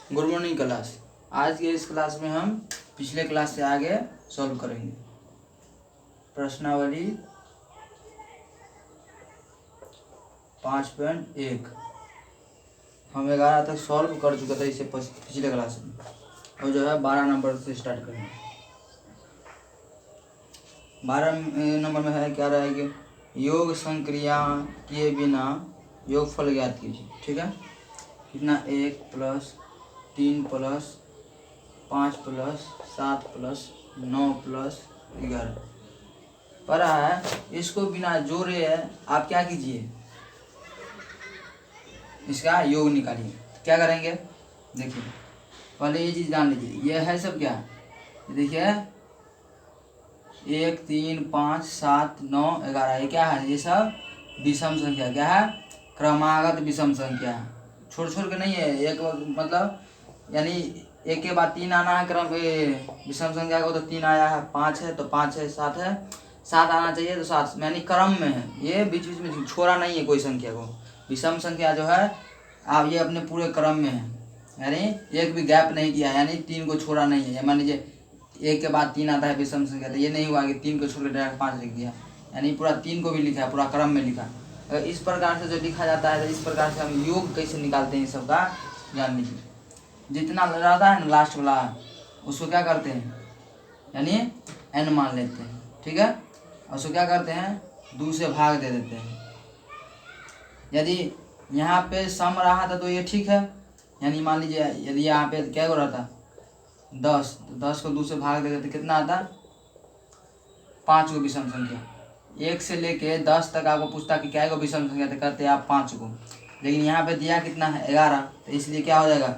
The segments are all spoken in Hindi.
Good morning class. आज के इस क्लास में हम पिछले क्लास से आगे सॉल्व करेंगे प्रश्नावली 5.1। हम 11 तक सॉल्व कर चुके थे इसे पिछले क्लास में, और जो है 12 नंबर से स्टार्ट करेंगे। 12 नंबर में है क्या रहेगा, योग संक्रिया किए बिना योगफल ज्ञात कीजिए। ठीक है, कितना 1 + 3 + 5 + 7 + 9 + 11 पढ़ा है। इसको बिना जोड़े आप क्या कीजिए, इसका योग निकालिए। क्या करेंगे, देखिए पहले ये चीज़ जान लीजिए, ये है सब क्या, देखिए 1 3 5 7 9 11, ये क्या है, ये सब विषम संख्या। क्या है, क्रमागत विषम संख्या है, छोड़ छोड़ के नहीं है। एक मतलब यानी एक के बाद 3 आना है, क्रम विषम संख्या को तो 3 आया है, 5 है तो 5 है, 7 है, 7 आना चाहिए तो 7, यानी क्रम में है। ये बीच बीच में छोड़ा नहीं है कोई संख्या को। विषम संख्या जो है आप ये अपने पूरे क्रम में है, यानी एक भी गैप नहीं किया, यानी 3 को छोड़ा नहीं है। मान लीजिए 1 के बाद 3 आता है विषम संख्या, तो ये नहीं हुआ कि 3 को छोड़ के डायरेक्ट 5 लिख दिया, यानी पूरा 3 को भी लिखा है, पूरा क्रम में लिखा। अगर इस प्रकार से जो लिखा जाता है, तो इस प्रकार से हम योग कैसे निकालते हैं इस सब का जान लीजिए। जितना रहता है ना लास्ट वाला, उसको क्या करते हैं, यानी n मान लेते हैं। ठीक है, और उसको क्या करते हैं, 2 से भाग दे देते हैं। यदि यहाँ पे सम रहा था तो ये ठीक है, यानी मान लीजिए यदि यहाँ पे क्या हो रहा था 10, तो 10 को 2 से भाग दे देते, कितना आता, 5 को विषम संख्या। 1 से लेके 10 तक आपको पूछता कि क्या को विषम संख्या, तो करते आप 5 को, लेकिन यहाँ पे दिया कितना है 11, तो इसलिए क्या हो जाएगा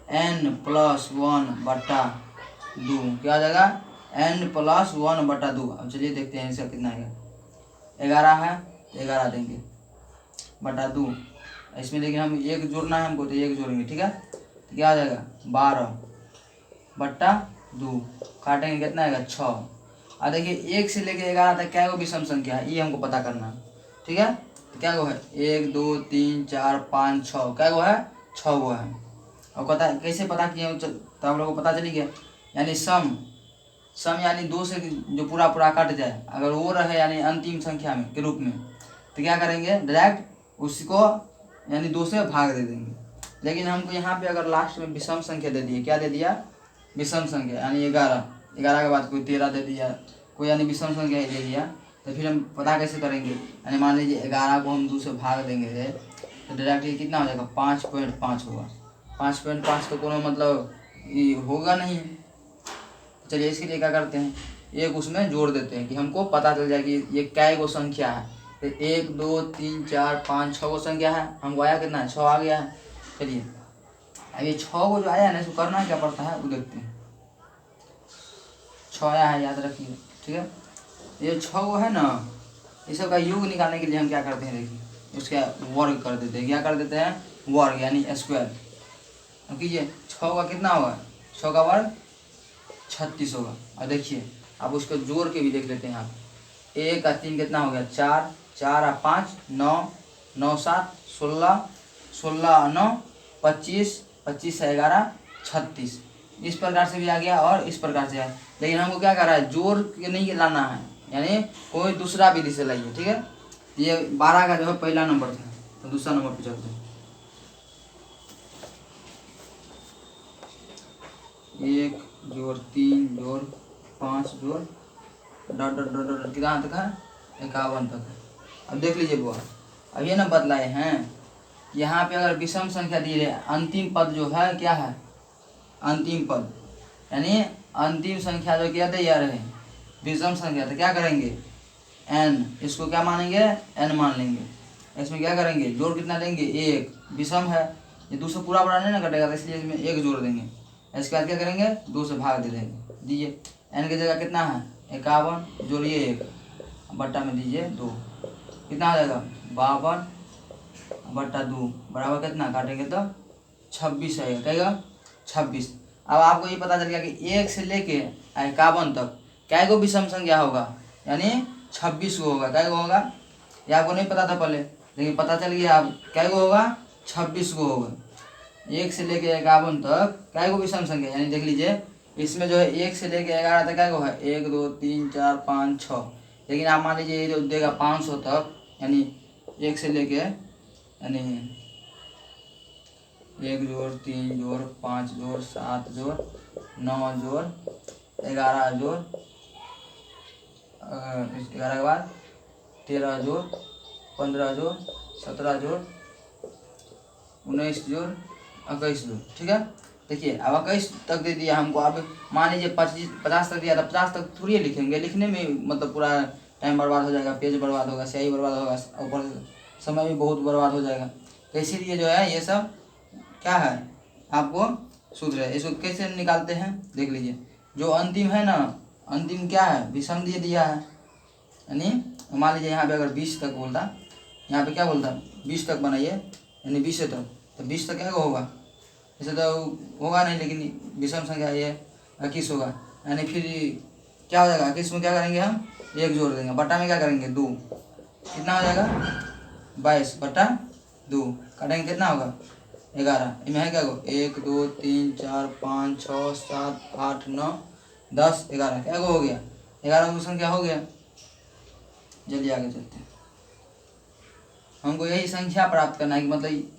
n + 1/2। क्या हो जाएगा, n + 1/2। अब चलिए देखते हैं इसका कितना आएगा। 11 है तो 11 देंगे बटा 2, इसमें लेकिन हम 1 जोड़ना है हमको, तो 1 जोड़ेंगे। ठीक है, तो क्या आ जाएगा 12/2, काटेंगे कितना आएगा 6। और देखिए 1 से लेके 11 तक क्या को विषम संख्या है, ये हमको पता करना है। ठीक है, तो क्या गो है 1 2 3 4 5 6, क्या गो है 6 गो है। और पता कैसे पता किए, तो आप लोगों को पता चली गया, यानी सम यानी 2 से जो पूरा पूरा कट जाए, अगर वो रहे यानी अंतिम संख्या में के रूप में, तो क्या करेंगे डायरेक्ट उसको यानी 2 से भाग दे देंगे। लेकिन हमको यहाँ पे अगर लास्ट में विषम संख्या दे दिए, क्या दे दिया, विषम संख्या, यानी 11 के बाद कोई 13 दे दिया, कोई यानी विषम संख्या ही दे दिया, तो फिर हम पता कैसे करेंगे। यानी मान लीजिए 11 को हम 2 से भाग देंगे, तो डायरेक्ट ये कितना हो जाएगा 5.5 होगा। 5.5 तो कोनो मतलब ये होगा नहीं। चलिए इसके लिए क्या करते हैं, एक उसमें जोड़ देते हैं कि हमको पता चल जाए कि ये क्या गो संख्या है। तो 1 2 3 4 5 6 गो संख्या है, हमको आया कितना है 6 आ गया है। चलिए अब ये 6 को जो आया है ना, इसको करना क्या पड़ता है वो देखते हैं। 6 आया है, याद रखिए। ठीक है, ये 6 गो है ना, ये सब का योग निकालने के लिए हम क्या करते हैं, देखिए उसका वर्ग कर देते हैं। क्या कर देते हैं, वर्ग यानी स्क्वायर। अब कीजिए 6 का कितना होगा, 6 का वर्ग 36 होगा। और देखिए अब उसको जोड़ के भी देख लेते हैं आप, 1 और 3 कितना हो गया 4, 4 और 5 9, 9 7 16, 16 और 9 25, 25 से 11 36। इस प्रकार से भी आ गया और इस प्रकार से आया, लेकिन हमको क्या कर रहा है, जोड़ के नहीं लाना है, यानी कोई दूसरा विधि से लाइए। ठीक है, ये 12 का जो है पहला नंबर था, तो दूसरा नंबर पे चलते हैं। 1 जोड़ 3 जोड़ 5 जोड़ डॉट डॉट डॉट डॉट कितना तक है 51 तक है। अब देख लीजिए बुआ, अब ये ना बतलाए हैं, यहाँ पे अगर विषम संख्या दी है, अंतिम पद जो है क्या है, अंतिम पद यानी अंतिम संख्या जो क्या तैयार है विषम संख्या, तो क्या करेंगे n, इसको क्या मानेंगे n मान लेंगे। इसमें क्या करेंगे जोड़ कितना लेंगे 1, विषम है, ये 2 से पूरा पूरा नहीं ना कटेगा, तो इसलिए इसमें 1 जोड़ देंगे। इसके बाद क्या करेंगे 2 से भाग दे देंगे, दीजिए n की जगह कितना है 51, जोड़िए 1 बट्टा में दीजिए 2, कितना आ जाएगा 52/2 बराबर कितना काटेंगे तो 26 आएगा। कहेगा 26। अब आपको ये पता चल गया कि 1 से लेके 51 तक क्या को विषम संख्या होगा, यानी 26 को होगा। क्या को होगा, ये आपको नहीं पता था पहले, लेकिन पता चल गया अब क्या को होगा 26 को होगा। 1 से लेके 51 तक क्या को विषम संख्या, यानी देख लीजिए इसमें जो है 1 से लेके 11 तक क्या को है 1 2 3 4 5 6, लेकिन आप मान लीजिए ये जो देगा 500 तक, यानी 1 से लेके यानी 1 जोड़ 3 जोड़ 5 जोड़ 7 जोड़ 9 जोड़ 11 जोड़ 11 के बाद 13 जोड़ 15 जोड़ 17 जोड़ 19 जोड़ 21 जोड़। ठीक है, देखिए अब 21 तक दे दिया हमको। अब मान लीजिए 50 तक दिया, तो 50 तक थोड़ी लिखेंगे, लिखने में मतलब पूरा टाइम बर्बाद हो जाएगा, पेज बर्बाद होगा, स्याही बर्बाद होगा, ऊपर समय भी बहुत बर्बाद हो जाएगा। तो इसीलिए जो है ये सब क्या है आपको सूत्र है। इसको कैसे निकालते हैं देख लीजिए। जो अंतिम है ना, अंतिम क्या है विषम दे दिया है, यानी मान लीजिए यहाँ पे अगर 20 तक बोलता, यहाँ पे क्या बोलता 20 तक बनाइए, यानी 20 तक, तो 20 तक क्या होगा, ऐसे तो होगा नहीं, लेकिन विषम संख्या ये 21 होगा, यानी फिर क्या हो जाएगा 21 में क्या करेंगे हम 1 जोड़ देंगे, बटा में क्या करेंगे 2, कितना हो जाएगा 22 बटा 2, काटेंगे कितना होगा 11, इनमें है क्या गो 1 2 3 4 5 6 7 8 9 10 11, क्या गो हो गया 11 को संख्या हो गया। जल्दी आगे चलते हैं। हमको यही संख्या प्राप्त करना है कि मतलब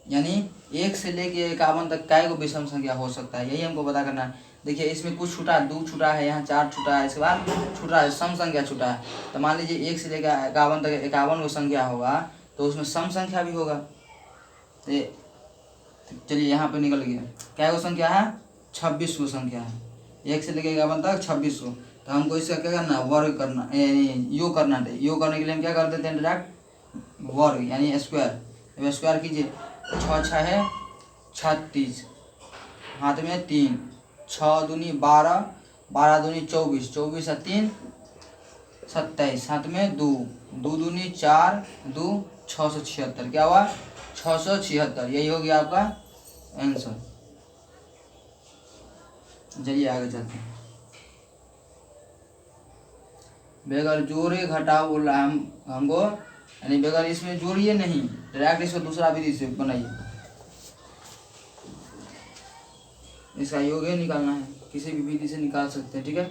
यानी 1 से लेके 51 तक काय को विषम संख्या हो सकता है, यही हमको पता करना है। देखिए इसमें कुछ छूटा, 2 छूटा है, यहाँ 4 छूटा है, इसके बाद छूटा है सम संख्या छूटा है। तो मान लीजिए 1 से लेकर 51 तक 51 को संख्या होगा, तो उसमें सम संख्या भी होगा। तो चलिए यहाँ पे निकल गया क्या को संख्या है 26 को संख्या है, 1 से लेकर 51 तक 26 को। तो हमको इसका क्या करना है वर्ग करना, योग करना है। योग करने के लिए हम क्या कर देते हैं डायरेक्ट वर्ग यानी स्क्वायर। स्क्वायर कीजिए, 6 6 है 36, हाथ में 3, 6 दूनी 12, 12 दूनी 24, 24 और 3 27, हाथ में 2, 2 दूनी 4, 2 676, क्या हुआ 676, यही हो गया आपका आंसर। चलिए आगे चलते हैं। बगैर जोड़े घटाओ बोल रहा है हमको, यानी बगैर इसमें जोड़िए नहीं, डायरेक्ट इसको दूसरा विधि से बनाइए। इसका योग निकालना है, किसी भी विधि से निकाल सकते हैं, ठीक है,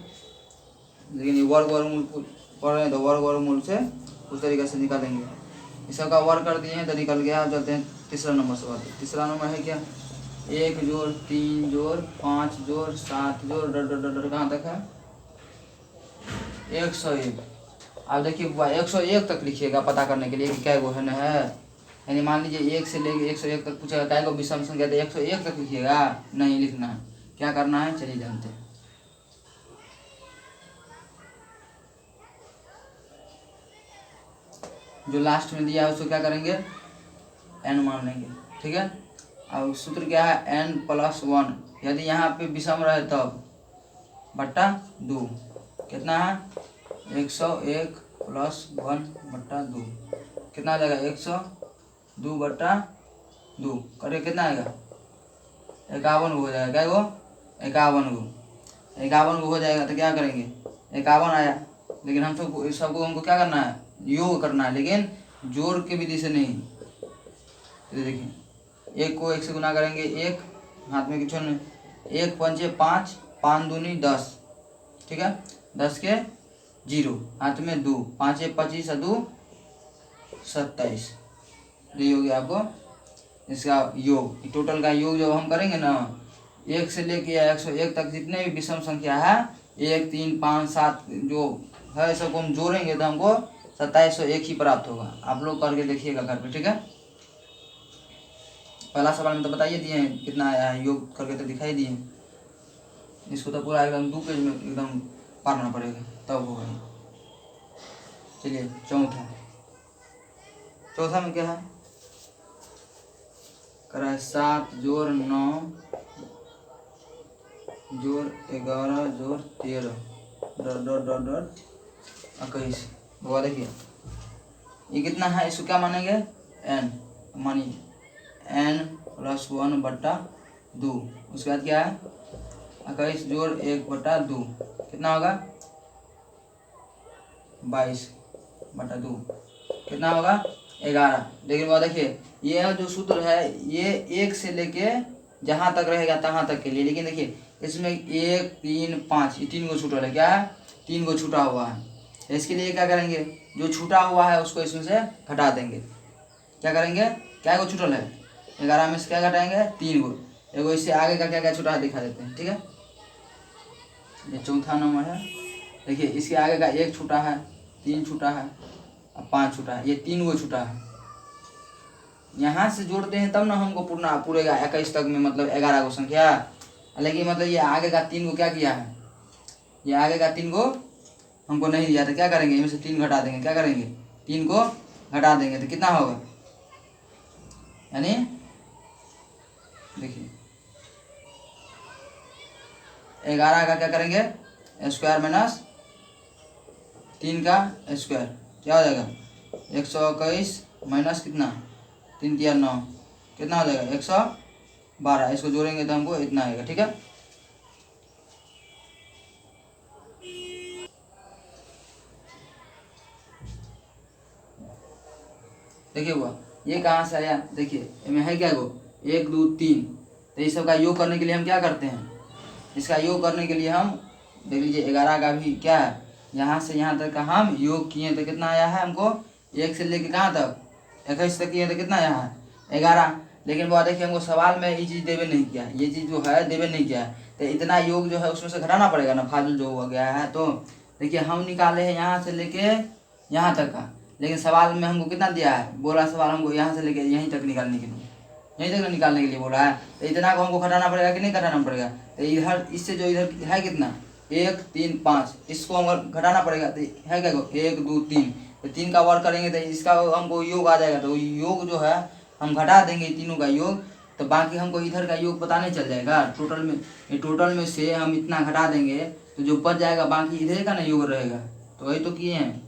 लेकिन ये वर्ग वर्गमूल पढ़ रहे हैं तो वर्ग वर्गमूल से उस तरीके से निकालेंगे। इस सबका वर्ग कर दिए हैं तो निकल गया। अब चलते हैं तीसरा नंबर से बात। तीसरा नंबर है क्या 1 जोड़ 3 जोड़ 5 जोड़ 7 जोड़ डर डर डर कहाँ तक है 101। अब देखिए 101 तक लिखिएगा पता करने के लिए कि क्या गो है न है, यानी मान लीजिए 1 से लेके 101 तक पूछेगा क्या को विषम संख्या, तो 101 तक लिखिएगा, नहीं लिखना है। क्या करना है चलिए जानते हैं। जो लास्ट में दिया है उसको क्या करेंगे n मान लेंगे, ठीक है। अब सूत्र क्या है n+1, यदि यहाँ पे विषम रहे तब बट्टा 2, कितना है 101 + 1 बट्टा 2, कितना आ जाएगा 102 बट्टा 2, करिए कितना आएगा 51 हो जाएगा, क्या वो 51 हो जाएगा। तो क्या करेंगे 51 आया, लेकिन हम सबको हमको क्या करना है योग करना है, लेकिन जोड़ के विधि से नहीं। तो देखिए 1 को 1 से गुना करेंगे 1, हाथ में किसी नहीं, 1 पंचे 5, 5 दूनी 10, ठीक है, 10 के 0, हाथ में 2, 5 25 और 2 27, ये हो गया आपको इसका योग। टोटल का योग जब हम करेंगे ना 1 से लेके 101 तक जितने भी विषम संख्या है 1 3 5 7 जो है सबको हम जोड़ेंगे तो हमको 2701 ही प्राप्त होगा। आप लोग करके देखिएगा घर पे, ठीक है। पहला सवाल में तो बताइए दिए हैं कितना आया है, योग करके तो दिखाई दिए। इसको तो पूरा एकदम 2 पेज में एकदम पढ़ना पड़ेगा तब होगा। चलिए चौथा में क्या है करा है 7 जोड़ 9 जोड़ 11 जोड़ 13 $21। वो देखिए ये कितना है, इसको क्या मानेंगे n, मानिए n+1 बट्टा 2, उसके बाद क्या है 21 जोड़ 1 बट्टा 2, कितना होगा 22 बट्टा 2, कितना होगा 11। लेकिन वह देखिए ये जो सूत्र है ये 1 से लेके जहाँ तक रहेगा तहाँ तक के लिए, लेकिन देखिए इसमें 1 3 5 ये 3 गो छूटल है, क्या है 3 गो छूटा हुआ है। इसके लिए क्या करेंगे, जो छूटा हुआ है उसको इसमें से घटा देंगे। क्या करेंगे, क्या गो छूटल है 11 में से क्या घटाएंगे 3 गो। एगो इससे आगे का क्या क्या छूटा है दिखा देते हैं, ठीक है। ये चौथा नंबर है, देखिए इसके आगे का 1 छूटा है, 3 छूटा है और 5 छूटा है, ये 3 गो छूटा है। यहाँ से जोड़ते हैं तब ना हमको पूरेगा 21 तक में, मतलब 11 गो संख्या। लेकिन मतलब ये आगे का 3 गो क्या किया है, ये आगे का 3 गो हमको नहीं दिया, तो क्या करेंगे इनमें से 3 घटा देंगे। क्या करेंगे 3 को घटा देंगे तो कितना होगा, यानी देखिए 11 का क्या करेंगे स्क्वायर माइनस 3 का स्क्वायर, क्या हो जाएगा 121 माइनस कितना 3 3 9, कितना हो जाएगा 112। इसको जोड़ेंगे तो हमको इतना आएगा, ठीक है। देखिए हुआ ये कहाँ से आया, देखिए इसमें है क्या गो 1 2 3, तो इस सब का योग करने के लिए हम क्या करते हैं, इसका योग करने के लिए हम देख लीजिए 11 का भी क्या है, यहाँ से यहाँ तक का हम योग किए तो कितना आया है हमको 1 से लेके कहाँ तक 21 तक किए तो कितना आया है 11। लेकिन वो देखिए हमको सवाल में ये चीज़ देवे नहीं किया, ये चीज़ जो है देवे नहीं किया है, तो इतना योग जो है उसमें से घटाना पड़ेगा ना, फाजुल जो हो गया है। तो देखिए हम निकाले हैं यहाँ से लेके यहाँ तक का, लेकिन सवाल में हमको कितना दिया है, बोला सवाल हमको यहाँ से लेके यहीं तक निकालने के लिए, यहीं तक निकालने के लिए बोला है। तो इतना को हमको घटाना पड़ेगा कि नहीं घटाना पड़ेगा, तो इधर इससे जो इधर है कितना 1 3 5, इसको हम घटाना पड़ेगा, तो है क्या 1 2 3, तो 3 का वर्क करेंगे तो इसका हमको योग आ जाएगा। तो योग जो है हम घटा देंगे तीनों का योग, तो बाकी हमको इधर का योग पता नहीं चल जाएगा। टोटल में ये टोटल में से हम इतना घटा देंगे तो जो बच जाएगा बाकी इधर का ना योग रहेगा। तो वही तो किए हैं,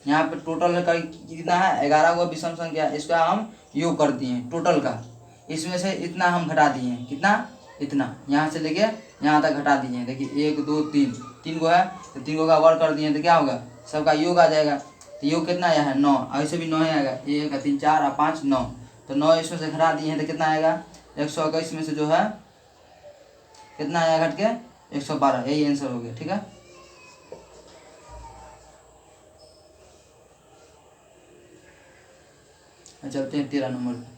यहाँ पे टोटल का कितना है 11 गो विषम संख्या, इसका हम योग कर दिए टोटल का, इसमें से इतना हम घटा दिए हैं, कितना इतना यहाँ से लेके यहाँ तक घटा दिए हैं। देखिए 1 2 3, 3 गो है तो 3 गो का वर्क कर दिए तो क्या होगा सबका योग आ जाएगा। तो योग कितना आया है 9, ऐसे भी 9 ही आएगा, 1 3 4 और 5 9, तो 9 इसमें से घटा दिए हैं तो कितना आएगा 121 में से जो है कितना आया घट के 112, यही आंसर हो गया, ठीक है। चलते हैं 13 नंबर पे।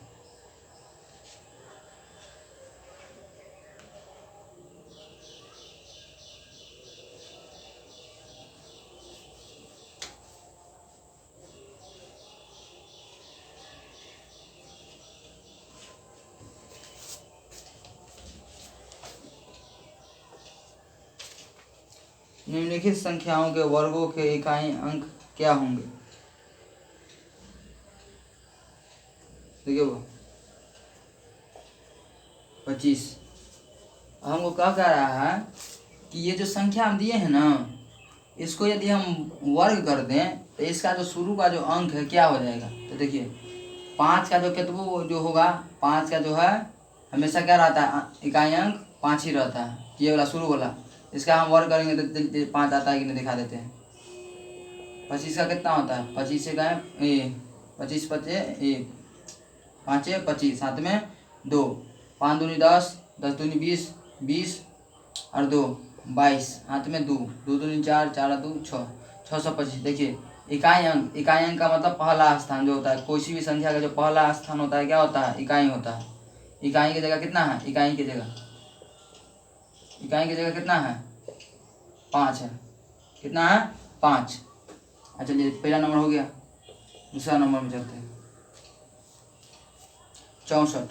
निम्नलिखित संख्याओं के वर्गों के इकाई अंक क्या होंगे। देखिए वो 25। हमको क्या कह रहा है कि ये जो संख्या हम दिए हैं ना, इसको यदि हम वर्ग कर दें तो इसका जो शुरू का जो अंक है क्या हो जाएगा। तो देखिए 5 का जो कितवो जो होगा, 5 का जो है हमेशा क्या रहता है इकाई अंक 5 ही रहता है, ये वाला शुरू वाला। इसका हम वर्ग करेंगे तो 5 आता है कि नहीं दिखा देते हैं। 25 का कितना होता है, 25 से का 25 पचे 1, 5 25, साथ में 2, 5 दूनी 10, 10 दूनी 20, 20 और 2 22, हाथ में 2, 2 दूनी 4, 4 2 6, 625। देखिए इकाई अंक का मतलब पहला स्थान जो होता है, कोई भी संख्या का जो पहला स्थान होता है क्या होता है इकाई होता है। इकाई की जगह कितना है, इकाई की जगह कितना है 5 है, कितना है 5। अच्छा चलिए पहला नंबर हो गया। दूसरा नंबर में चलते हैं 64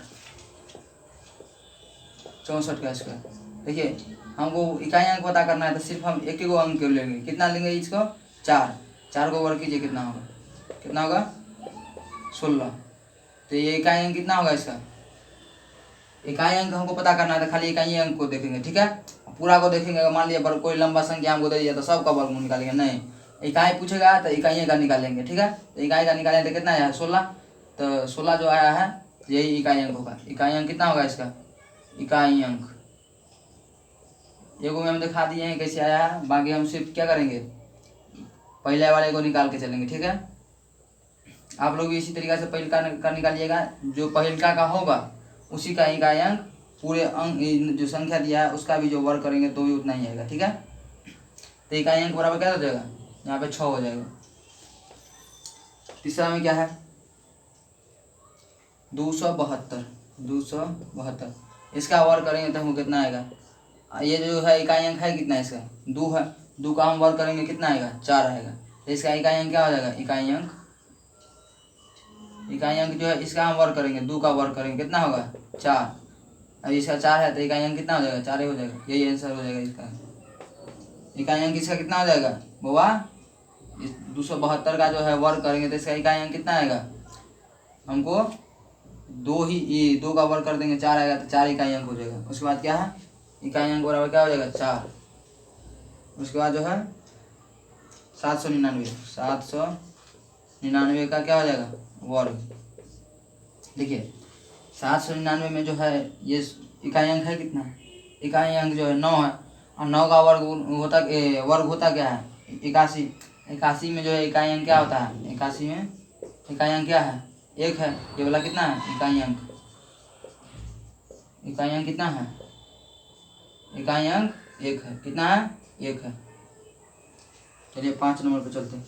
का स्क्वायर। देखिए हमको इकाई अंक पता करना है तो सिर्फ हम एक ही गो अंक क्यों लेंगे, कितना लेंगे इसको 4 को वर्ग कीजिए कितना होगा 16। तो ये इकाई अंक कितना होगा इसका, इकाई अंक हमको पता करना है तो खाली इकाई अंक को देखेंगे, ठीक है। पूरा को देखेंगे, अगर मान लिया कोई लंबा संख्या हमको दे दिया तो सबका वर्गमूल निकालेंगे, नहीं इकाई पूछेगा तो इकाई का निकालेंगे, ठीक है। तो इकाई का निकालेंगे तो कितना आया 16, तो 16 जो आया है यही इकाई अंक होगा। इकाई अंक कितना होगा इसका, इकाई अंक एगो में हम दिखा दिए हैं कैसे आया है, बाकी हम सिर्फ क्या करेंगे पहले वाले को निकाल के चलेंगे, ठीक है। आप लोग भी इसी तरीक़ा से पहिलका का निकालिएगा। जो पहिलका का होगा उसी का इकाई अंक पूरे अंक जो संख्या दिया है उसका भी जो वर्ग करेंगे तो भी उतना ही आएगा। ठीक है, तो इकाई अंक बराबर क्या हो जाएगा, यहाँ पे 6 हो जाएगा। तीसरा में क्या है, 272। इसका वर्ग करेंगे तो हमको कितना आएगा, ये जो है इकाई अंक है कितना, इसका 2 है, 2 का हम वर्ग करेंगे कितना आएगा, 4 आएगा। तो इसका इकाई अंक क्या हो जाएगा, इकाई अंक जो है इसका हम वर्ग करेंगे, 2 का वर्ग करेंगे कितना होगा, 4। अब इसका 4 है तो इकाई अंक कितना हो जाएगा, 4 ही हो जाएगा। यही आंसर हो जाएगा इसका। इकाई अंक इसका कितना हो जाएगा बाबा, इस 272 का जो है वर्ग करेंगे तो इसका इकाई अंक कितना आएगा, हमको 2 का वर्ग कर देंगे 4 आएगा, तो 4 इकाई अंक हो जाएगा। उसके बाद क्या है, इकाई अंक बराबर क्या हो जाएगा, 4। उसके बाद जो है 799 का क्या हो जाएगा, वर्ग। देखिए 799 में जो है ये इकाई अंक है कितना, इकाई अंक जो है 9 है, और 9 का वर्ग होता क्या है, 81। 81 में जो है इकाई अंक क्या होता है, 81 में इकाई अंक क्या है, 1 है। ये वाला कितना है, इकाई अंक कितना है, इकाई अंक 1 है। कितना है, 1 है। चलिए 5 नंबर पे चलते हैं।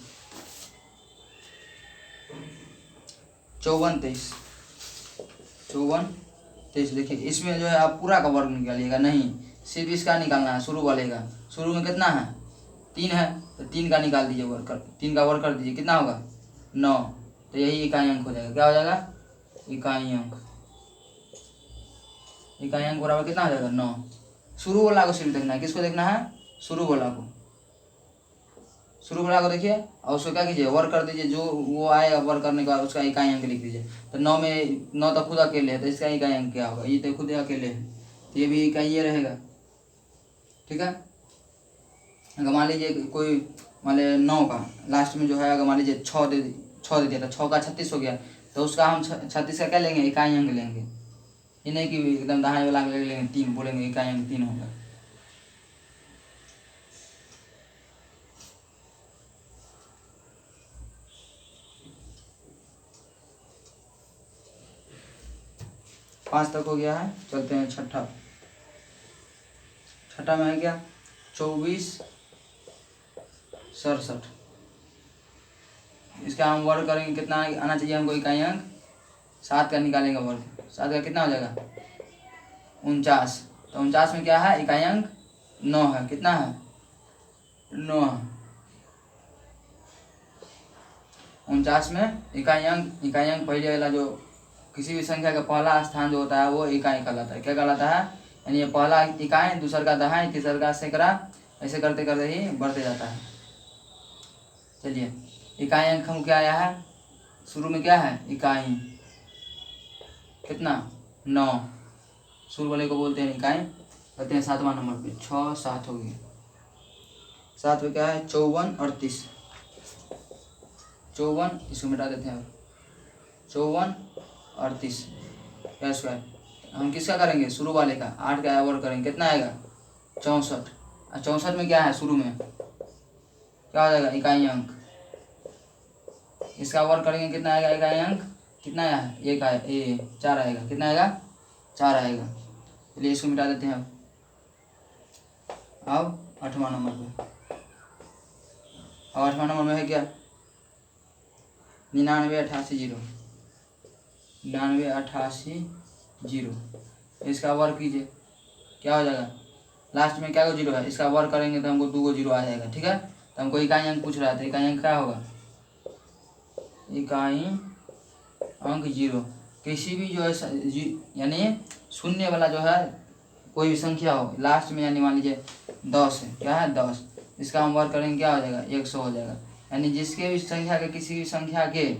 54, 23। देखिए इसमें जो है आप पूरा का वर्ग निकालिएगा, नहीं सिर्फ इसका निकालना है, शुरू वाले का। शुरू में कितना है, 3 है, तो 3 का निकाल दीजिए वर्ग कर, 3 का वर्ग कर दीजिए, कितना होगा, 9। तो यही इकाई अंक हो जाएगा। क्या हो जाएगा, इकाई अंक बराबर कितना हो जाएगा, 9। शुरू वाला को सिर्फ देखना है, किसको देखना है, शुरू वाला को देखिए, और उसको क्या कीजिए, वर्ग कर दीजिए। जो वो आएगा वर्ग करने के बाद उसका इकाई अंक लिख दीजिए। तो 9 में 9 तो खुद अकेले है, तो इसका इकाई अंक क्या होगा, ये तो खुद अकेले है, तो ये भी इकाई ये रहेगा। ठीक है, अगर मान लीजिए कोई मान लीजिए 9 का लास्ट में जो है, अगर मान लीजिए 6 दे दिया था, 6 का 36 हो गया, तो उसका हम 36 का क्या लेंगे, इकाई अंक लेंगे। ये नहीं कि एकदम दाहिने वाला अंक लेंगे 3, बोलेंगे इकाई अंक 3 होगा। पाँच तक हो गया है, चलते हैं छठा में है क्या, 2467। इसका हम वर्ग करेंगे, कितना आना चाहिए हमको, इकाई अंक 7 का निकालेंगे वर्ग, 7 का कितना हो जाएगा, 49। तो 49 में क्या है, इकाई अंक 9 है। कितना है, 9 है। 49 में इकाई अंक पहले वाला जो किसी भी संख्या का पहला स्थान जो होता है वो इकाई कहलाता है। क्या कहलाता है, यानी ये पहला इकाई, दूसरा का दहाई, तीसरा का सैकड़ा, ऐसे करते करते ही बढ़ते जाता है। चलिए इकाई अंक हम क्या आया है, शुरू में क्या है, इकाई कितना, 9, शुरू वाले को बोलते हैं इकाई। कहते हैं 7वां नंबर पे, 6 7 हो गया। 7 पे क्या है, 54 38। 54 इसको मिटा देते हैं, 54 38 क्या स्क्वायर, हम किसका करेंगे, शुरू वाले का, 8 का वर्ग करेंगे, कितना आएगा, 64। 64 में क्या है, शुरू में क्या हो जाएगा, इकाई अंक। इसका वर्ग करेंगे, कितना आएगा, इकाई अंक कितना आया है, 1 आया, 4 आएगा। कितना आएगा, 4 आएगा। चलिए इसको मिटा देते हैं। अब 8वां नंबर पे, अब 8वां नंबर में है क्या, 99 88 0। इसका वर्ग कीजिए, क्या हो जाएगा, लास्ट में क्या को 0 है, इसका वर्ग करेंगे तो हमको 2 को 0 आ जाएगा। ठीक है, तो हमको इकाई अंक पूछ रहा था, इकाई अंक क्या होगा, इकाई अंक 0। किसी भी जो है यानी शून्य वाला जो है कोई भी संख्या हो लास्ट में, यानी मान लीजिए 10 है, क्या है 10, इसका हम वर्ग करेंगे क्या हो जाएगा, 100 हो जाएगा। यानी जिसके भी संख्या के, किसी भी संख्या के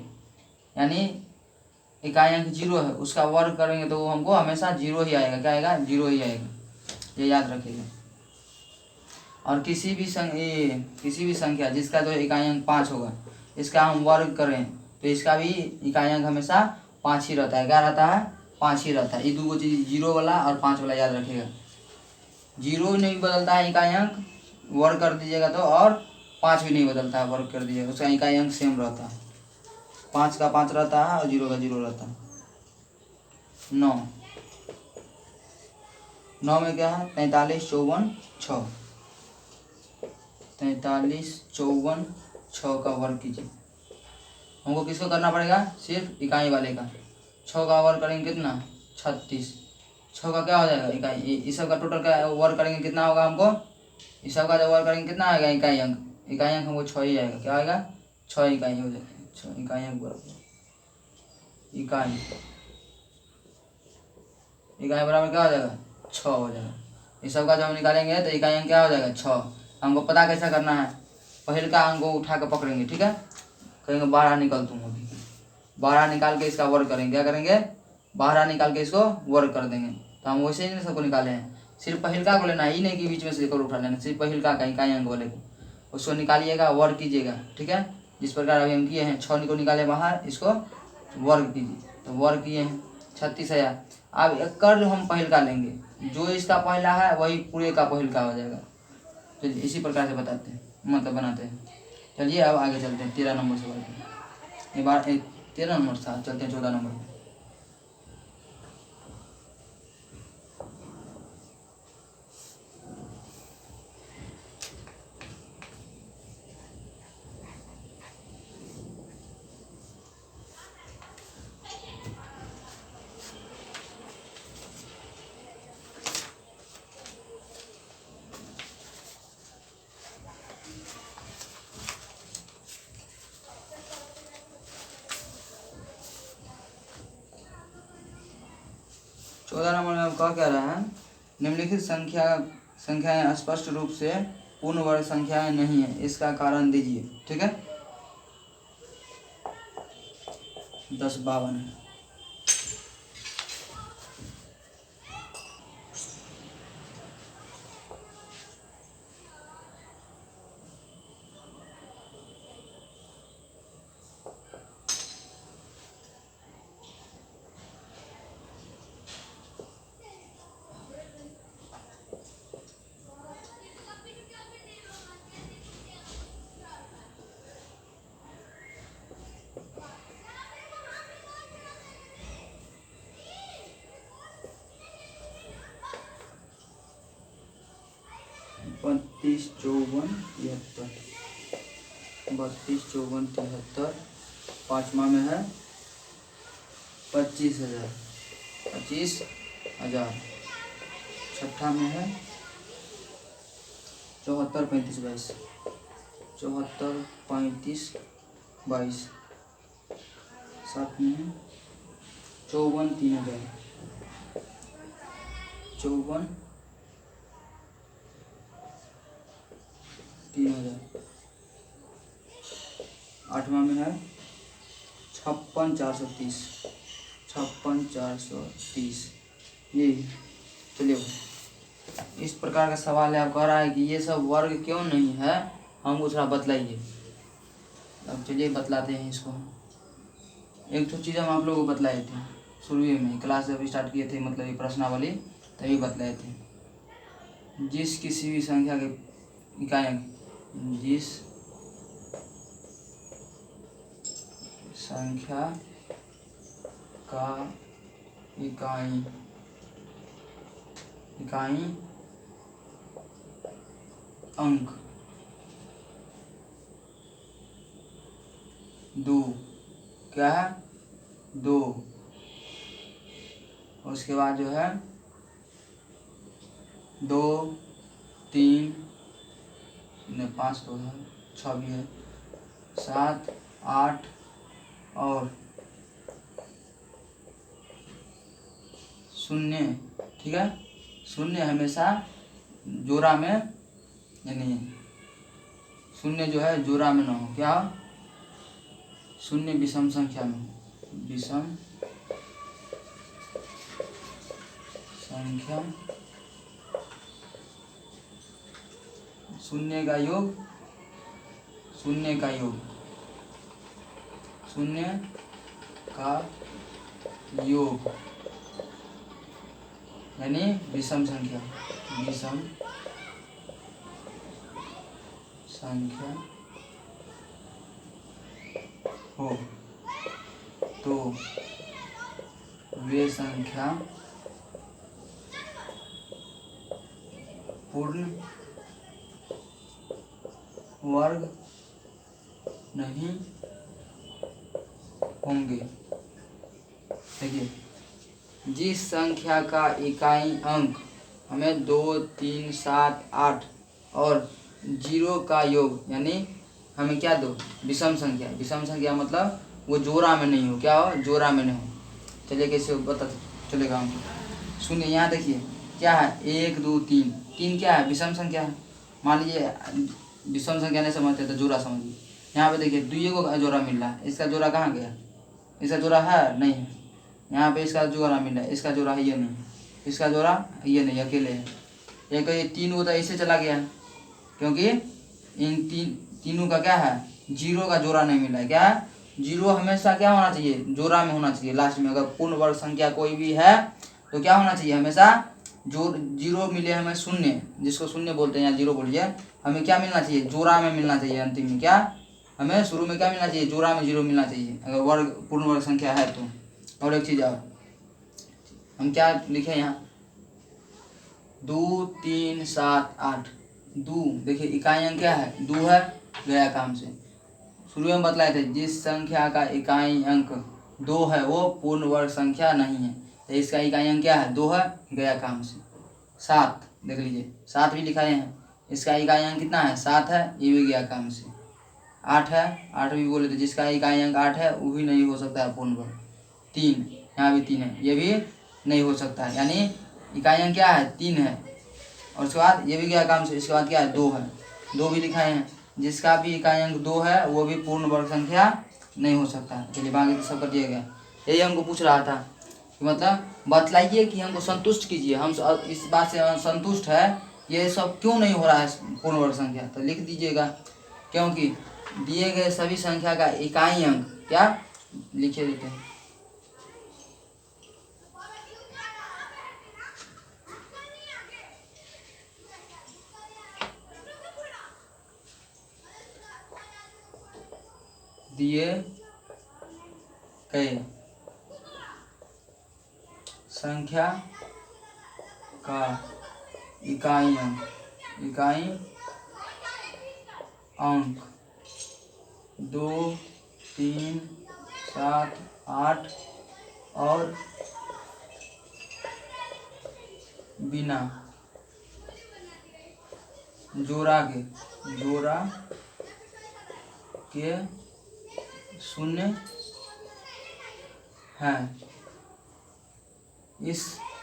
यानी इकाई अंक 0 है, उसका वर्ग करेंगे तो वो हमको हमेशा 0 ही आएगा। क्या आएगा, 0 ही आएगा, ये याद रखिएगा। और किसी भी संख्या जिसका जो इकाई अंक 5 होगा, इसका हम वर्ग करें तो इसका भी इकाई अंक हमेशा 5 ही रहता है। क्या रहता है, 5 ही रहता है। ये 2 चीज़ 0 वाला और 5 वाला याद रखिएगा। 0 नहीं बदलता है इकाई अंक, वर्ग कर दीजिएगा तो, और 5 भी नहीं बदलता है, वर्ग कर दीजिएगा, उसका इकाई अंक सेम रहता है। 5 का 5 रहता है और 0 का 0 रहता है। 9 9 में क्या है 43 54 6, 43 54 6 का वर्ग कीजिए। हमको किसको करना पड़ेगा, सिर्फ इकाई वाले का। 6 का वर्ग करेंगे कितना 36, 6 का क्या हो जाएगा इकाई, इस सब का टोटल का वर्ग करेंगे कितना होगा हमको, इस सब का जब वर्ग करेंगे कितना आएगा इकाई अंक, इकाई अंक हमको 6 ही आएगा। क्या आएगा 6 इकाई हो जाएगा, 6 इकाई अंक बराबर इकाई, इकाई बराबर क्या हो जाएगा 6 हो जाएगा। इस सब का जब हम निकालेंगे तो इकाई अंक क्या हो जाएगा 6। हमको पता कैसा करना है, पहले का अंक को उठा कर पकड़ेंगे, ठीक है, कहेंगे 12 निकल तुम अभी, 12 निकाल के इसका वर्ग करेंगे, क्या करेंगे 12 निकाल के इसको वर्ग कर देंगे। तो हम वैसे ही सबको निकाले हैं, सिर्फ पहिलका को लेना है, ही नहीं कि बीच में से एक और उठा लेना, सिर्फ पहिलका का इकाई अंक वाले को उसको निकालिएगा, वर्ग कीजिएगा, ठीक है। जिस प्रकार अभी हम किए हैं 6 को निकाले बाहर, इसको वर्ग कीजिए, तो वर्ग किए हैं 36 आया। अब एक कर हम पहिलका लेंगे, जो इसका पहला है वही पूरे का पहिलका हो जाएगा। चलिए इसी प्रकार से बताते हैं, मतलब बनाते हैं। चलिए अब आगे चलते हैं 13 नंबर से बढ़ते हैं, ये बार 13 नंबर था, चलते हैं 14 नंबर। 14 नंबर में कह क्या रहा है, निम्नलिखित संख्याएं स्पष्ट रूप से पूर्ण वर्ग संख्याएं नहीं है, इसका कारण दीजिए, ठीक है। 1052 है। बत्तीस चौवन तिहत्तर, 32 54 73, पाँचवा में है 25,000, 25,000, छठा में है 74 35 22, 74 35 22, साथ में है 54 3000, 54 3000, आठवां में है 56 430, 56 430। ये चलिए इस प्रकार का सवाल है, आप कह रहा है कि ये सब वर्ग क्यों नहीं है, हमको थोड़ा बतलाइए। अब चलिए बतलाते हैं इसको। एक तो चीज़ हम आप लोगों को बतलाए थे शुरू में, क्लास जब स्टार्ट किए थे, मतलब ये प्रश्नावली तभी बतलाए थे। जिस किसी भी संख्या के इकाई, जिस संख्या का इकाई अंक 2, क्या है 2, उसके बाद जो है 2 3 5 तो है, 6 भी है, 7 8 और 0, ठीक है। 0 हमेशा जोड़ा में, यानी 0 जो है जोड़ा में ना हो, क्या 0 विषम संख्या में, विषम संख्या, 0 का योग, 0 का योग, 0 का योग, यानी विषम संख्या, विषम संख्या हो, तो वे संख्या पूर्ण वर्ग नहीं होंगे। देखिए, जिस संख्या का इकाई अंक हमें 2, 3, 7, 8 और 0 का योग, यानी हमें क्या दो, विषम संख्या। विषम संख्या मतलब वो जोड़ा में नहीं हो, क्या हो, जोड़ा में नहीं हो। चलिए कैसे पता चलेगा हमको। सुनिए यहाँ देखिए क्या है, 1, 2, 3। 3 क्या है, विषम संख्या है। मान लीजिए विषम संख्या नहीं समझते तो जोड़ा समझिए। यहाँ पे देखिए 2 को जोड़ा मिल रहा है, इसका जोड़ा कहाँ गया, इसका जोड़ा है नहीं है। यहाँ पे इसका जोड़ा मिल रहा है, इसका जोड़ा है ये नहीं, इसका जोड़ा ये नहीं, अकेले है। एक ये 3 को तो ऐसे चला गया, क्योंकि इन तीनों का क्या है, 0 का जोड़ा नहीं मिला है। क्या है, 0 हमेशा क्या होना चाहिए, जोड़ा में होना चाहिए। लास्ट में अगर पूर्ण वर्ग संख्या कोई भी है तो क्या होना चाहिए, हमेशा जो 0 मिले हमें, शून्य, जिसको शून्य बोलते हैं या 0 बोलिए, हमें क्या मिलना चाहिए, जोड़ा में मिलना चाहिए। अंतिम में क्या, हमें शुरू में क्या मिलना चाहिए, जोड़ा में 0 मिलना चाहिए अगर वर्ग पूर्ण वर्ग संख्या है तो। और एक चीज़ और हम क्या लिखे यहाँ, 2, 3, 7, 8। 2 देखिए इकाई अंक क्या है, 2 है, गया काम से। शुरू में बतलाए थे जिस संख्या का इकाई अंक 2 है वो पूर्ण वर्ग संख्या नहीं है, तो इसका इकाई अंक क्या है, 2 है, गया काम से। 7 देख लीजिए, 7 भी लिखाए हैं, इसका इकाई अंक कितना है, 7 है, ये भी गया काम से। 8 है, 8 भी बोले थे, जिसका इकाई अंक 8 है वो भी नहीं हो सकता है पूर्ण वर्ग। 3 यहाँ भी 3 है, ये भी नहीं हो सकता है, यानी इकाई अंक क्या है, 3 है। और उसके बाद ये भी गया काम से, इसके बाद क्या है, 2 है, 2 भी लिखाए हैं, जिसका भी इकाई अंक 2 है वो भी पूर्ण वर्ग संख्या नहीं हो सकता है। चलिए बाकी तो सब कर दिया गया। यही हमको पूछ रहा था कि मतलब बतलाइए कि हमको संतुष्ट कीजिए, हम इस बात से संतुष्ट है, ये सब क्यों नहीं हो रहा है पूर्ण वर्ग संख्या। तो लिख दीजिएगा, क्योंकि दिए गए सभी संख्या का इकाई अंक क्या, लिखे देते हैं, दिए गए संख्या का इकाई अंक 2, 3, 7, 8 और बिना जोड़ा के शून्य है। इसलिए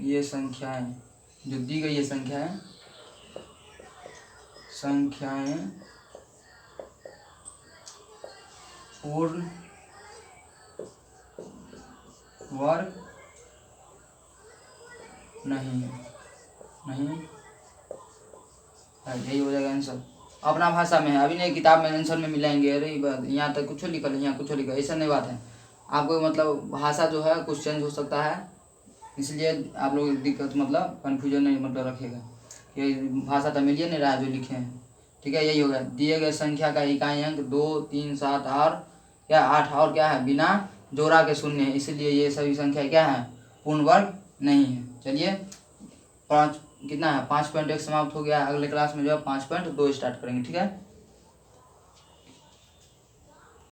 ये संख्याएं जो दी गई है, संख्याएं पूर्ण वर्ग नहीं है। यही हो जाएगा आंसर, अपना भाषा में है, अभी नहीं किताब में आंसर में मिलाएंगे। अरे यहाँ तक कुछ लिखल है, यहाँ कुछ लिखा, ऐसा नहीं बात है। आपको मतलब भाषा जो है कुछ चेंज हो सकता है, इसलिए आप लोग दिक्कत मतलब कन्फ्यूजन नहीं मतलब रखिएगा कि भाषा तो मिल ही नहीं रहा है जो लिखे हैं। ठीक है, यही होगा, दिए गए संख्या का इकाई अंक 2, 3, 7 और क्या 8 और क्या है, बिना जोड़ा के शून्य है, इसलिए ये सभी संख्या क्या है, पूर्ण वर्ग नहीं है। चलिए 5 कितना है, 5.1 समाप्त हो गया। अगले क्लास में जो है 5.2 स्टार्ट करेंगे। ठीक है।